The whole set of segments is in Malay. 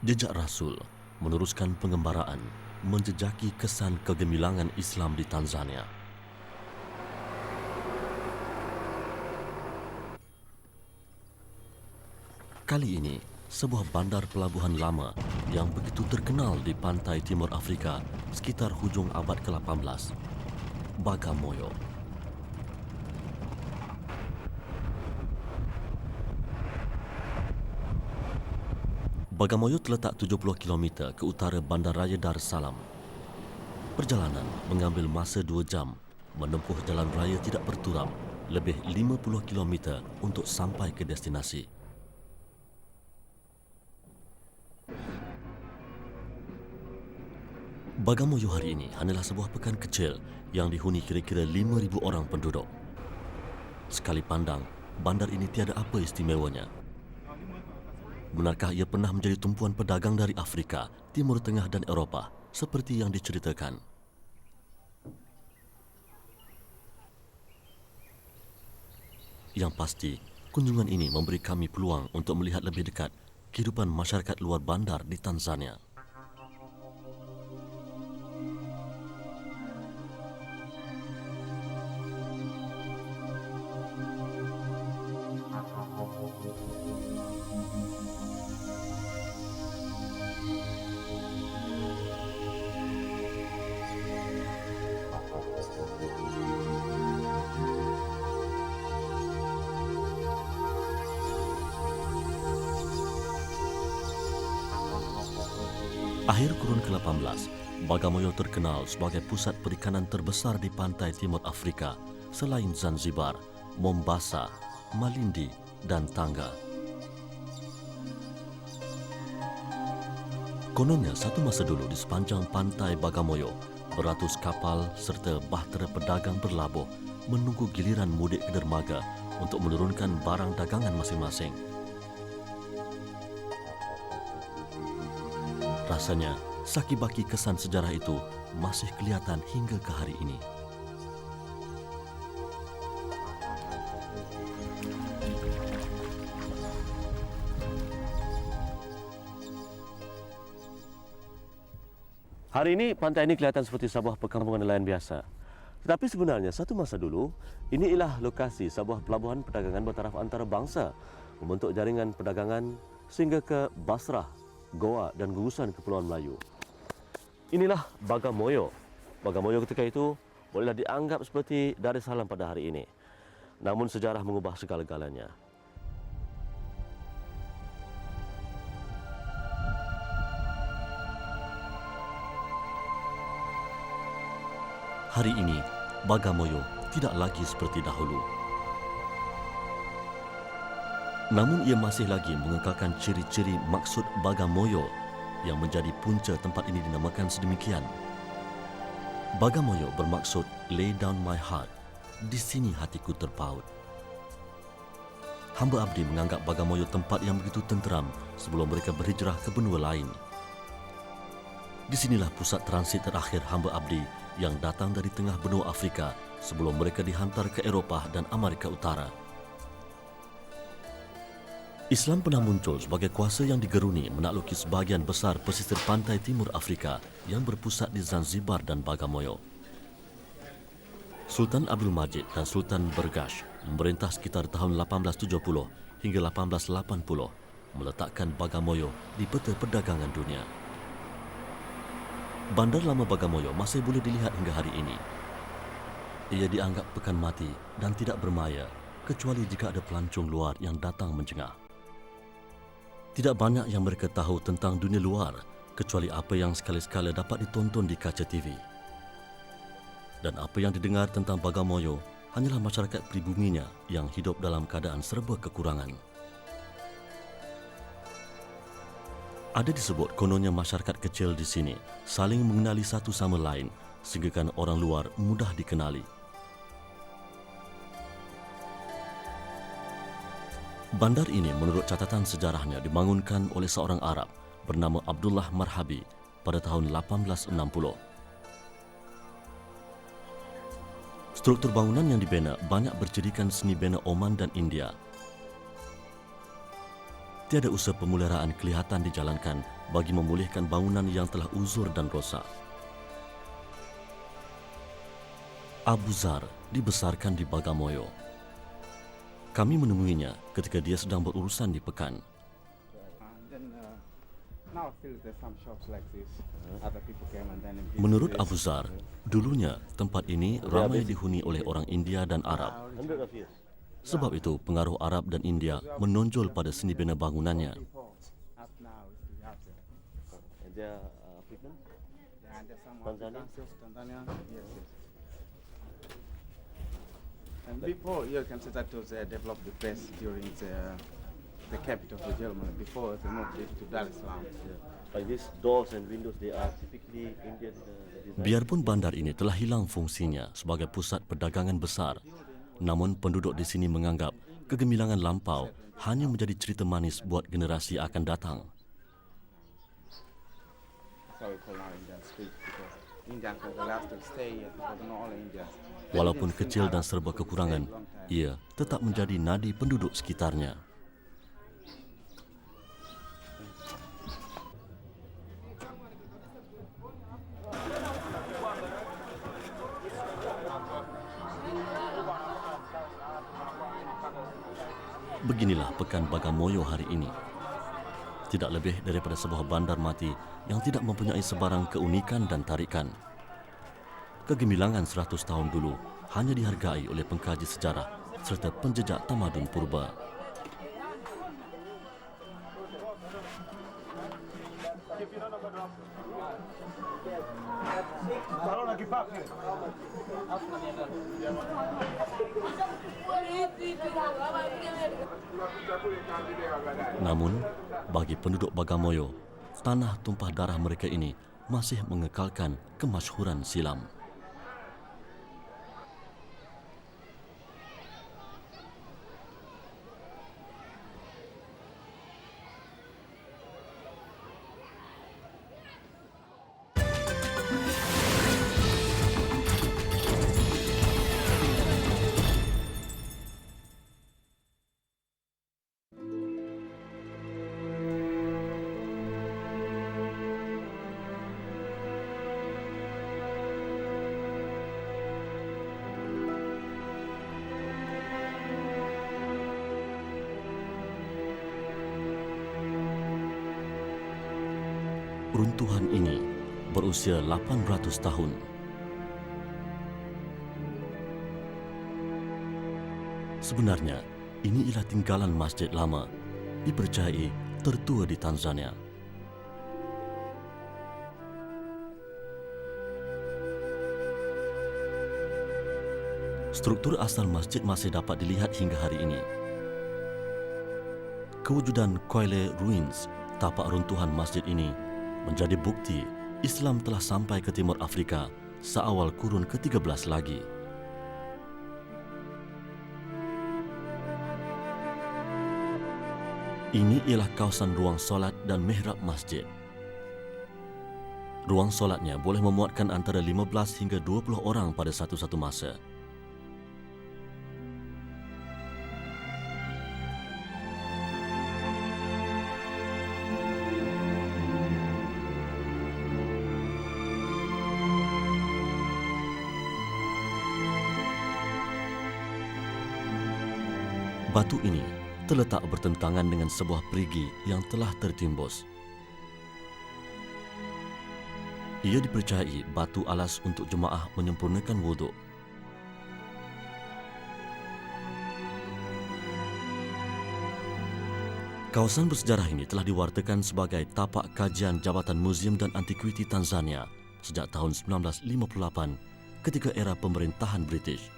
Jejak Rasul meneruskan pengembaraan menjejaki kesan kegemilangan Islam di Tanzania. Kali ini, sebuah bandar pelabuhan lama yang begitu terkenal di pantai timur Afrika sekitar hujung abad ke-18, Bagamoyo. Bagamoyo terletak 70 km ke utara Bandaraya Dar es Salaam. Perjalanan mengambil masa 2 jam, menempuh jalan raya tidak berturam, lebih 50 km untuk sampai ke destinasi. Bagamoyo hari ini hanyalah sebuah pekan kecil yang dihuni kira-kira 5,000 orang penduduk. Sekali pandang, bandar ini tiada apa istimewanya. Benarkah ia pernah menjadi tumpuan pedagang dari Afrika, Timur Tengah dan Eropah seperti yang diceritakan? Yang pasti, kunjungan ini memberi kami peluang untuk melihat lebih dekat kehidupan masyarakat luar bandar di Tanzania. Akhir kurun ke-18, Bagamoyo terkenal sebagai pusat perikanan terbesar di pantai timur Afrika selain Zanzibar, Mombasa, Malindi dan Tanga. Kononnya satu masa dulu di sepanjang pantai Bagamoyo, beratus kapal serta bahtera pedagang berlabuh menunggu giliran mudik ke dermaga untuk menurunkan barang dagangan masing-masing. Rasanya, sakibaki kesan sejarah itu masih kelihatan hingga ke hari ini. Hari ini pantai ini kelihatan seperti sebuah perkampungan nelayan biasa. Tetapi sebenarnya satu masa dulu, ini ialah lokasi sebuah pelabuhan perdagangan bertaraf antarabangsa membentuk jaringan perdagangan sehingga ke Basrah, Goa dan gugusan Kepulauan Melayu. Inilah Bagamoyo. Bagamoyo ketika itu bolehlah dianggap seperti Dar es Salaam pada hari ini. Namun sejarah mengubah segala-galanya. Hari ini, Bagamoyo tidak lagi seperti dahulu. Namun ia masih lagi mengekalkan ciri-ciri maksud Bagamoyo yang menjadi punca tempat ini dinamakan sedemikian. Bagamoyo bermaksud lay down my heart, di sini hatiku terpaut. Hamba abdi menganggap Bagamoyo tempat yang begitu tenteram sebelum mereka berhijrah ke benua lain. Di sinilah pusat transit terakhir hamba abdi yang datang dari tengah benua Afrika sebelum mereka dihantar ke Eropah dan Amerika Utara. Islam pernah muncul sebagai kuasa yang digeruni menakluki sebahagian besar pesisir pantai timur Afrika yang berpusat di Zanzibar dan Bagamoyo. Sultan Abdul Majid dan Sultan Bergash memerintah sekitar tahun 1870 hingga 1880 meletakkan Bagamoyo di peta perdagangan dunia. Bandar lama Bagamoyo masih boleh dilihat hingga hari ini. Ia dianggap pekan mati dan tidak bermaya kecuali jika ada pelancong luar yang datang menjengah. Tidak banyak yang mereka tahu tentang dunia luar kecuali apa yang sekali-sekala dapat ditonton di kaca TV. Dan apa yang didengar tentang Bagamoyo hanyalah masyarakat pribuminya yang hidup dalam keadaan serba kekurangan. Ada disebut kononnya masyarakat kecil di sini saling mengenali satu sama lain sehingga orang luar mudah dikenali. Bandar ini menurut catatan sejarahnya dibangunkan oleh seorang Arab bernama Abdullah Marhabi pada tahun 1860. Struktur bangunan yang dibina banyak bercirikan seni bina Oman dan India. Tiada usaha pemuliharaan kelihatan dijalankan bagi memulihkan bangunan yang telah uzur dan rosak. Abu Zar dibesarkan di Bagamoyo. Kami menemuinya ketika dia sedang berurusan di Pekan. Menurut Abu Zar, dulunya tempat ini ramai dihuni oleh orang India dan Arab. Sebab itu pengaruh Arab dan India menonjol pada seni bina bangunannya. And before, you can see that was developed the best during the capital of the Germany before they moved it to Dar es Salaam. Like these doors and windows, they are typically Indian design. Biarpun bandar ini telah hilang fungsinya sebagai pusat perdagangan besar, namun penduduk di sini menganggap kegemilangan lampau hanya menjadi cerita manis buat generasi akan datang. So we call now Indian street because Indians were the last to stay here because not all Indians. Walaupun kecil dan serba kekurangan, ia tetap menjadi nadi penduduk sekitarnya. Beginilah Pekan Bagamoyo hari ini. Tidak lebih daripada sebuah bandar mati yang tidak mempunyai sebarang keunikan dan tarikan. Kegemilangan 100 tahun dulu hanya dihargai oleh pengkaji sejarah serta penjejak tamadun purba. Namun, bagi penduduk Bagamoyo, tanah tumpah darah mereka ini masih mengekalkan kemasyhuran silam. Runtuhan ini berusia 800 tahun. Sebenarnya, ini ialah tinggalan masjid lama, dipercayai tertua di Tanzania. Struktur asal masjid masih dapat dilihat hingga hari ini. Kewujudan Koile Ruins, tapak runtuhan masjid ini, menjadi bukti Islam telah sampai ke Timur Afrika seawal kurun ke-13 lagi. Ini ialah kawasan ruang solat dan mihrab masjid. Ruang solatnya boleh memuatkan antara 15 hingga 20 orang pada satu-satu masa. Batu ini terletak bertentangan dengan sebuah perigi yang telah tertimbus. Ia dipercayai batu alas untuk jemaah menyempurnakan wuduk. Kawasan bersejarah ini telah diwartakan sebagai tapak kajian Jabatan Muzium dan Antiquiti Tanzania sejak tahun 1958 ketika era pemerintahan British.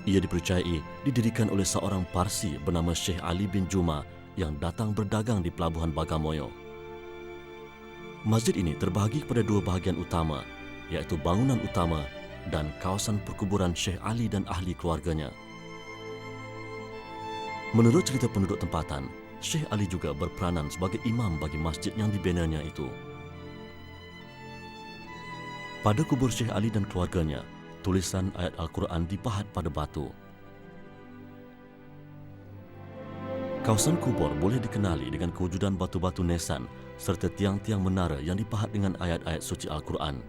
Ia dipercayai didirikan oleh seorang Parsi bernama Syekh Ali bin Juma yang datang berdagang di pelabuhan Bagamoyo. Masjid ini terbahagi kepada dua bahagian utama, iaitu bangunan utama dan kawasan perkuburan Syekh Ali dan ahli keluarganya. Menurut cerita penduduk tempatan, Syekh Ali juga berperanan sebagai imam bagi masjid yang dibinanya itu. Pada kubur Syekh Ali dan keluarganya, tulisan ayat Al-Quran dipahat pada batu. Kawasan kubur boleh dikenali dengan kewujudan batu-batu nesan serta tiang-tiang menara yang dipahat dengan ayat-ayat suci Al-Quran.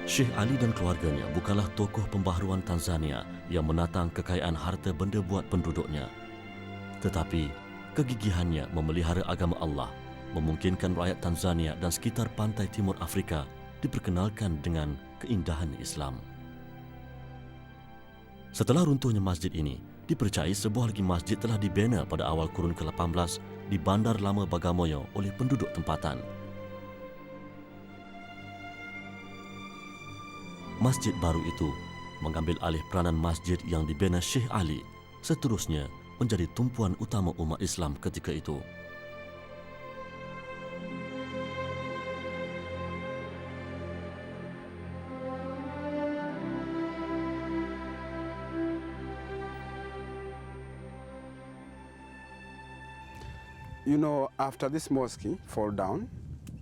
Syekh Ali dan keluarganya bukanlah tokoh pembaharuan Tanzania yang menatang kekayaan harta benda buat penduduknya. Tetapi, kegigihannya memelihara agama Allah memungkinkan rakyat Tanzania dan sekitar pantai timur Afrika diperkenalkan dengan keindahan Islam. Setelah runtuhnya masjid ini, dipercayai sebuah lagi masjid telah dibina pada awal kurun ke-18 di Bandar Lama Bagamoyo oleh penduduk tempatan. Masjid baru itu mengambil alih peranan masjid yang dibina Syekh Ali, seterusnya menjadi tumpuan utama umat Islam ketika itu. You know, after this mosque fall down,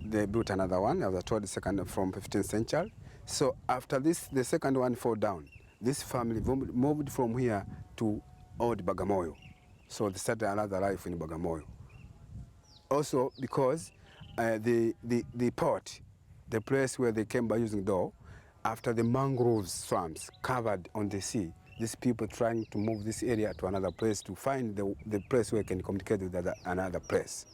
they built another one, as I told the second from 15th century. So after this, the second one fall down. This family moved from here to Old Bagamoyo. So they started another life in Bagamoyo. Also because the port, the place where they came by using door, after the mangrove swamps covered on the sea, these people trying to move this area to another place to find the place where they can communicate with another place.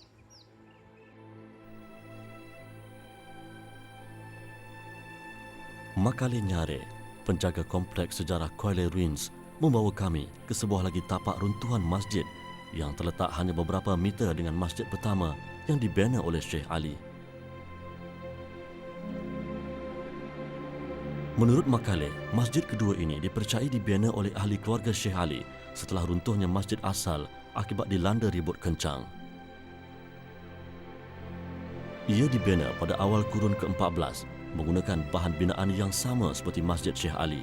Makale Nyare, penjaga kompleks sejarah Koile Ruins, membawa kami ke sebuah lagi tapak runtuhan masjid yang terletak hanya beberapa meter dengan masjid pertama yang dibina oleh Syekh Ali. Menurut Makale, masjid kedua ini dipercayai dibina oleh ahli keluarga Syekh Ali setelah runtuhnya masjid asal akibat dilanda ribut kencang. Ia dibina pada awal kurun ke-14 menggunakan bahan binaan yang sama seperti Masjid Syekh Ali.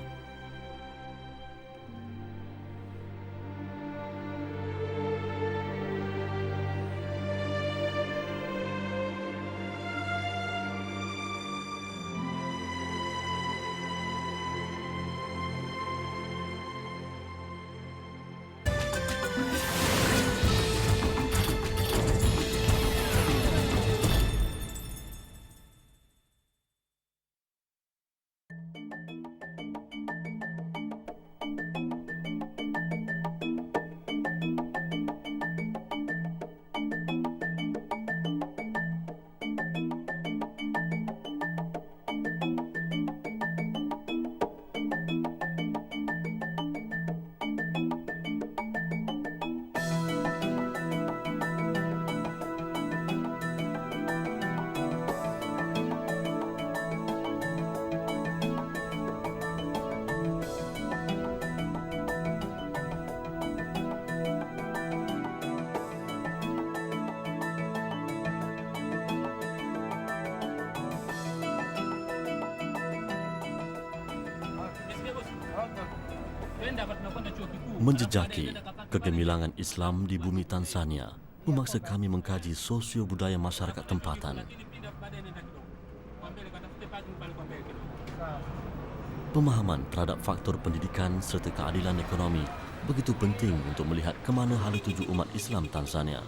Menjejaki kegemilangan Islam di bumi Tanzania memaksa kami mengkaji sosio-budaya masyarakat tempatan. Pemahaman terhadap faktor pendidikan serta keadilan ekonomi begitu penting untuk melihat ke mana hala tuju umat Islam Tanzania.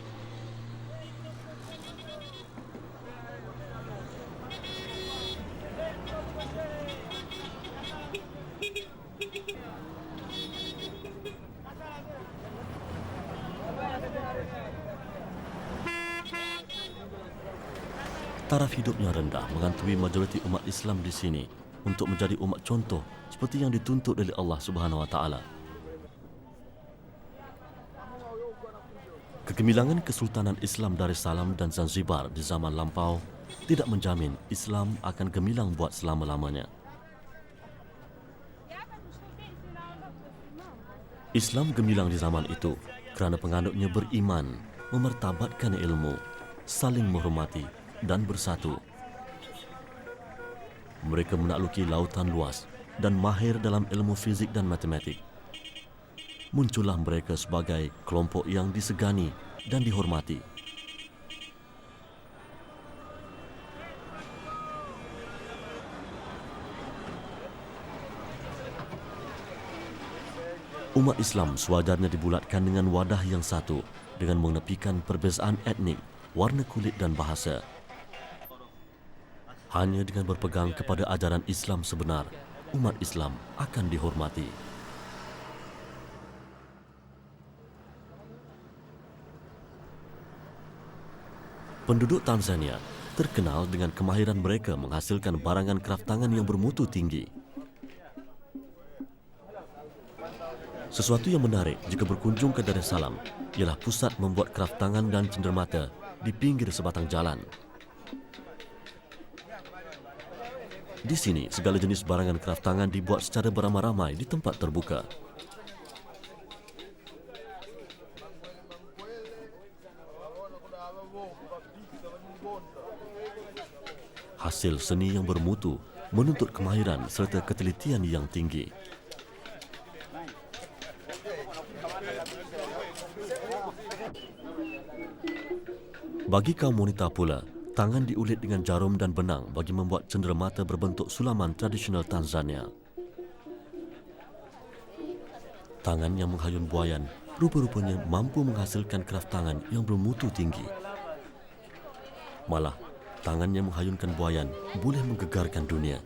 Taraf hidupnya rendah menghantui majoriti umat Islam di sini untuk menjadi umat contoh seperti yang dituntut oleh Allah Subhanahu Wa Taala. Kegemilangan Kesultanan Islam Darussalam dan Zanzibar di zaman lampau tidak menjamin Islam akan gemilang buat selama-lamanya. Islam gemilang di zaman itu kerana penganutnya beriman, memertabatkan ilmu, saling menghormati dan bersatu. Mereka menakluki lautan luas dan mahir dalam ilmu fizik dan matematik. Muncullah mereka sebagai kelompok yang disegani dan dihormati. Umat Islam sewajarnya dibulatkan dengan wadah yang satu dengan menepikan perbezaan etnik, warna kulit dan bahasa. Hanya dengan berpegang kepada ajaran Islam sebenar, umat Islam akan dihormati. Penduduk Tanzania terkenal dengan kemahiran mereka menghasilkan barangan kraftangan yang bermutu tinggi. Sesuatu yang menarik jika berkunjung ke Darussalam ialah pusat membuat kraftangan dan cenderamata di pinggir sebatang jalan. Di sini, segala jenis barangan kraftangan dibuat secara beramai-ramai di tempat terbuka. Hasil seni yang bermutu menuntut kemahiran serta ketelitian yang tinggi. Bagi kaum wanita pula, tangan diulit dengan jarum dan benang bagi membuat cenderamata berbentuk sulaman tradisional Tanzania. Tangan yang menghayun buayan rupa-rupanya mampu menghasilkan kraftangan yang bermutu tinggi. Malah, tangan yang menghayunkan buayan boleh menggegarkan dunia.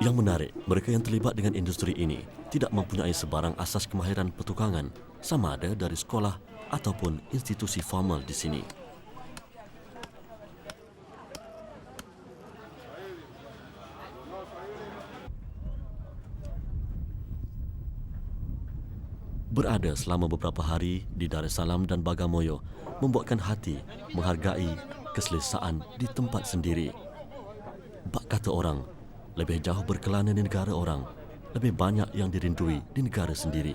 Yang menarik, mereka yang terlibat dengan industri ini tidak mempunyai sebarang asas kemahiran pertukangan sama ada dari sekolah ataupun institusi formal di sini. Berada selama beberapa hari di Darussalam dan Bagamoyo membuatkan hati menghargai keselesaan di tempat sendiri. Bak kata orang, lebih jauh berkelana di negara orang, lebih banyak yang dirindui di negara sendiri.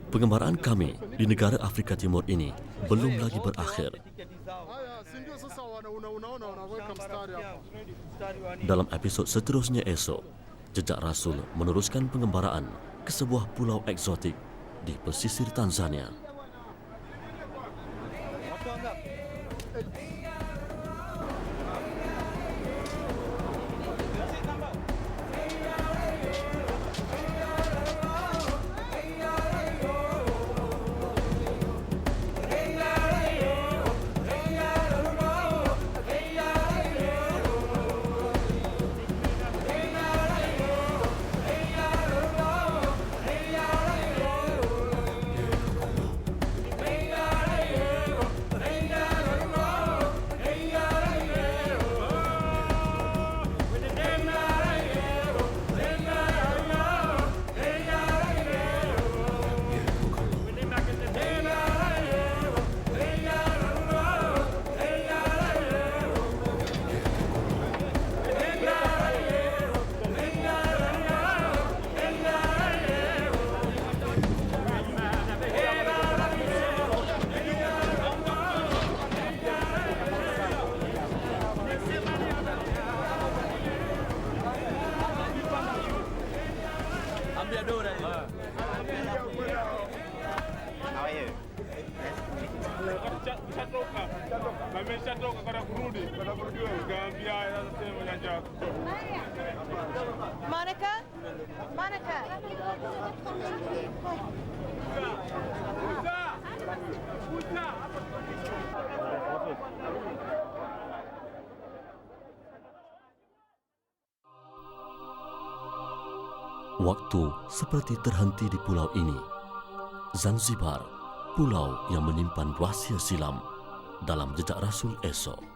Pengembaraan kami di negara Afrika Timur ini belum lagi berakhir. Dalam episod seterusnya esok, Jejak Rasul meneruskan pengembaraan ke sebuah pulau eksotik di pesisir Tanzania. Monica? Monica? Waktu seperti terhenti di pulau ini. Zanzibar, pulau yang menyimpan rahsia silam dalam Jejak Rasul esok.